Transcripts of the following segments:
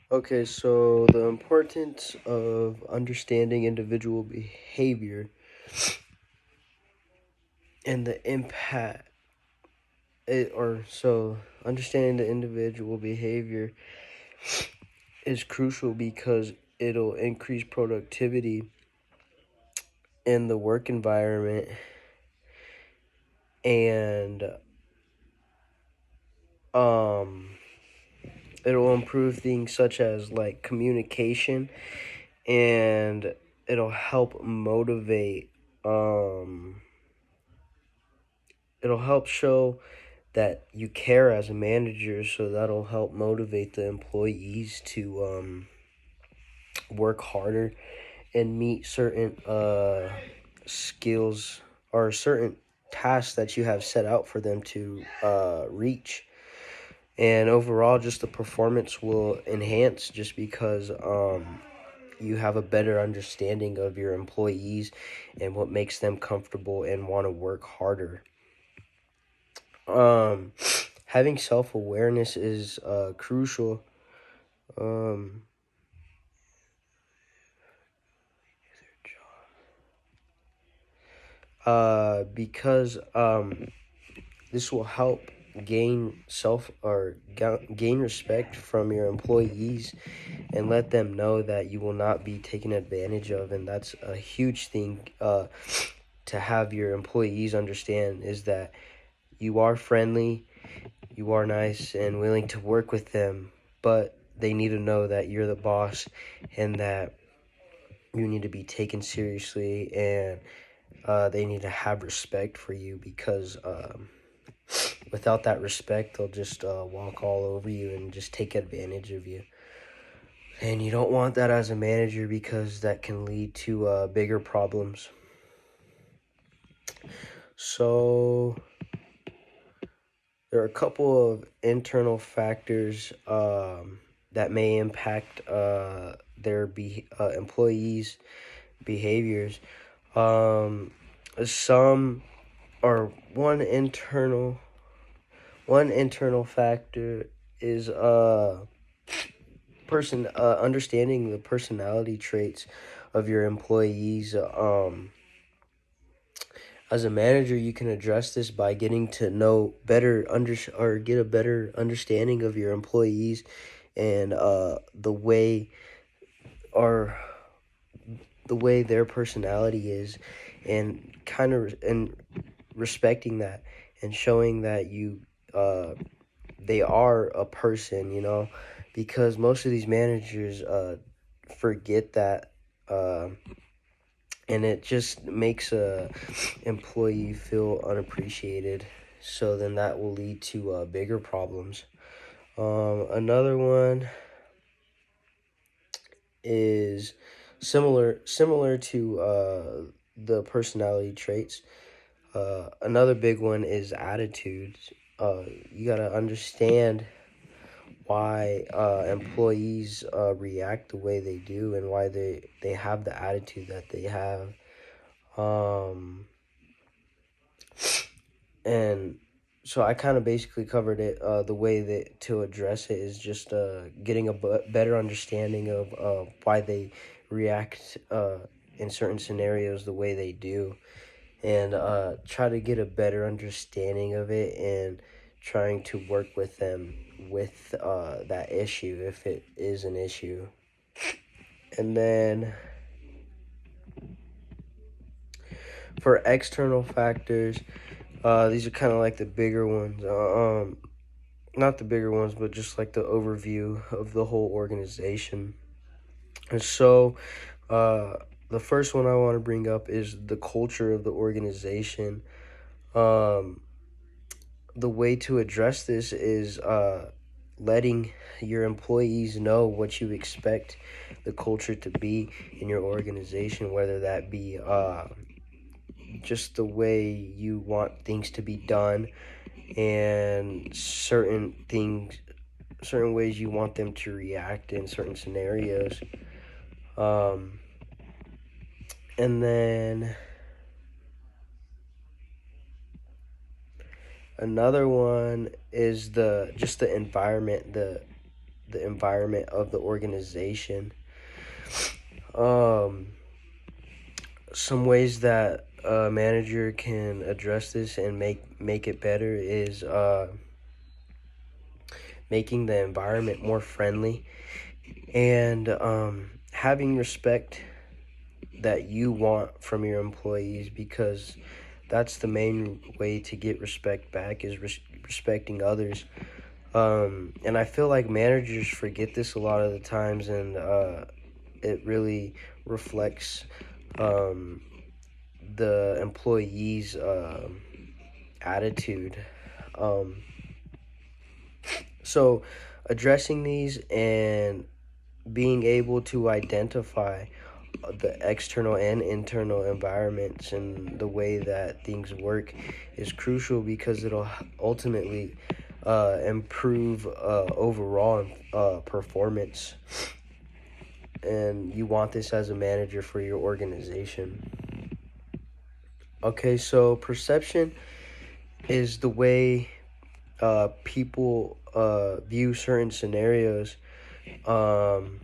Okay, so the importance of understanding individual behavior and the impact understanding the individual behavior is crucial because it'll increase productivity in the work environment and um it'll improve things such as like communication, and it'll help motivate it'll help show that you care as a manager, so that'll help motivate the employees to work harder and meet certain skills or certain tasks that you have set out for them to reach. And overall, just the performance will enhance just because you have a better understanding of your employees and what makes them comfortable and want to work harder. Um, Having self awareness is crucial. Um, because this will help gain respect from your employees and let them know that you will not be taken advantage of. And that's a huge thing to have your employees understand, is that you are friendly, you are nice and willing to work with them, but they need to know that you're the boss and that you need to be taken seriously, and they need to have respect for you, because without that respect, they'll just walk all over you and just take advantage of you. And you don't want that as a manager, because that can lead to bigger problems. So there are a couple of internal factors that may impact employees' behaviors. Um, some or one internal factor is understanding the personality traits of your employees. As a manager, you can address this by getting to know or get a better understanding of your employees, and or the way their personality is, and respecting that and showing that they are a person, because most of these managers forget that, and it just makes a employee feel unappreciated. So then that will lead to bigger problems. Another one is similar to the personality traits. Another big one is attitudes. You gotta understand why employees react the way they do, and why they have the attitude that they have. And so I kind of basically covered it. The way that to address it is just getting a better understanding of why they react in certain scenarios the way they do, and try to get a better understanding of it, and trying to work with them with that issue if it is an issue. And then for external factors, these are kind of like the bigger ones. Not the bigger ones, but just like the overview of the whole organization. And so, the first one I want to bring up is the culture of the organization. Um, the way to address this is letting your employees know what you expect the culture to be in your organization, whether that be just the way you want things to be done, and certain ways you want them to react in certain scenarios. Um, and then another one is the environment, the environment of the organization. Um, some ways that a manager can address this and make it better is making the environment more friendly, and having respect that you want from your employees, because that's the main way to get respect back is respecting others. And I feel like managers forget this a lot of the times, and it really reflects um, the employees' attitude. Um, so, addressing these and being able to identify the external and internal environments and the way that things work is crucial, because it'll ultimately improve overall performance. And you want this as a manager for your organization. Okay, so perception is the way people view certain scenarios um,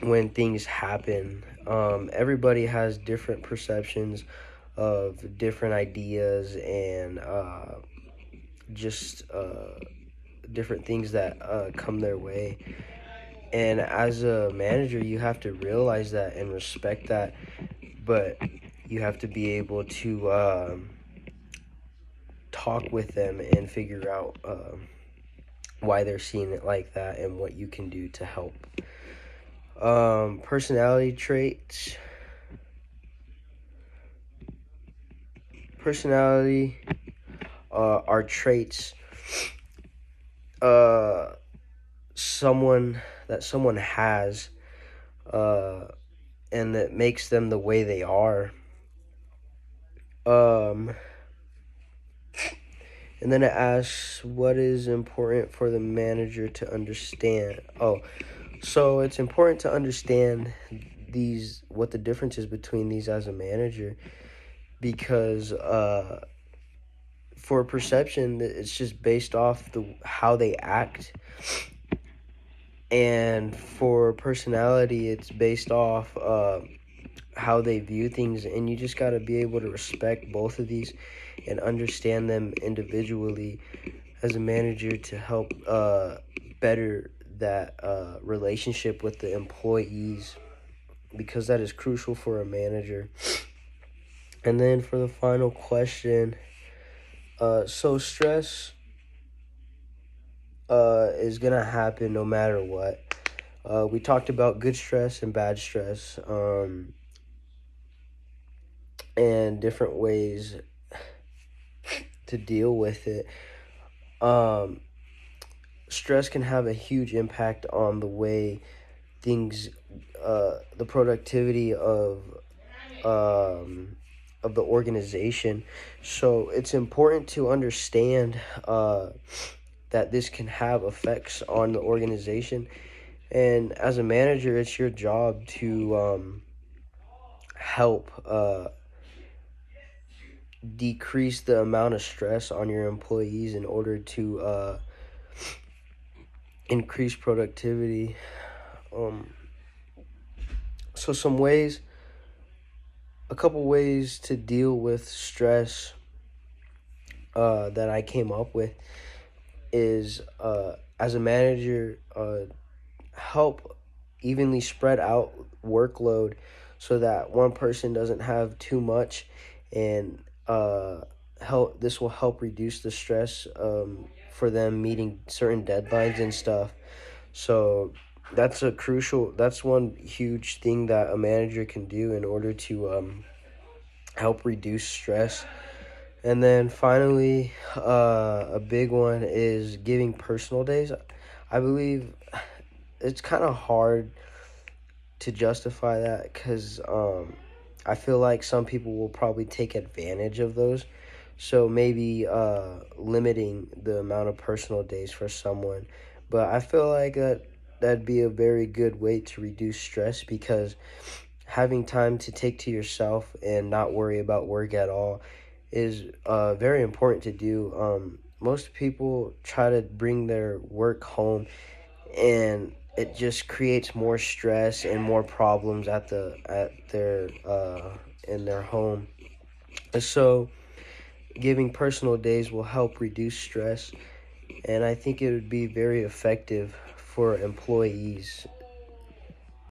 when things happen. Everybody has different perceptions of different ideas and just different things that come their way. And as a manager, you have to realize that and respect that, but you have to be able to talk with them and figure out why they're seeing it like that and what you can do to help. Personality traits. Personality are traits uh, someone has, uh, and that makes them the way they are. Um, and then it asks, what is important for the manager to understand? Oh, so it's important to understand what the difference is between these as a manager, because for perception, it's just based off how they act, and for personality, it's based off how they view things, and you just got to be able to respect both of these and understand them individually as a manager to help better that relationship with the employees, because that is crucial for a manager. And then for the final question, so stress is gonna happen no matter what. We talked about good stress and bad stress, and different ways to deal with it. Um, Stress can have a huge impact on the way things, the productivity of the organization. So it's important to understand that this can have effects on the organization. And as a manager, it's your job to help decrease the amount of stress on your employees in order to increase productivity. Um, so a couple ways to deal with stress that I came up with is, as a manager, help evenly spread out workload so that one person doesn't have too much, and this will help reduce the stress for them meeting certain deadlines and stuff. So that's one huge thing that a manager can do in order to help reduce stress. And then finally, a big one is giving personal days. I believe it's kind of hard to justify that, because I feel like some people will probably take advantage of those. So maybe limiting the amount of personal days for someone. But I feel like that'd be a very good way to reduce stress, because having time to take to yourself and not worry about work at all is very important to do. Most people try to bring their work home, and it just creates more stress and more problems at their in their home. So giving personal days will help reduce stress, and I think it would be very effective for employees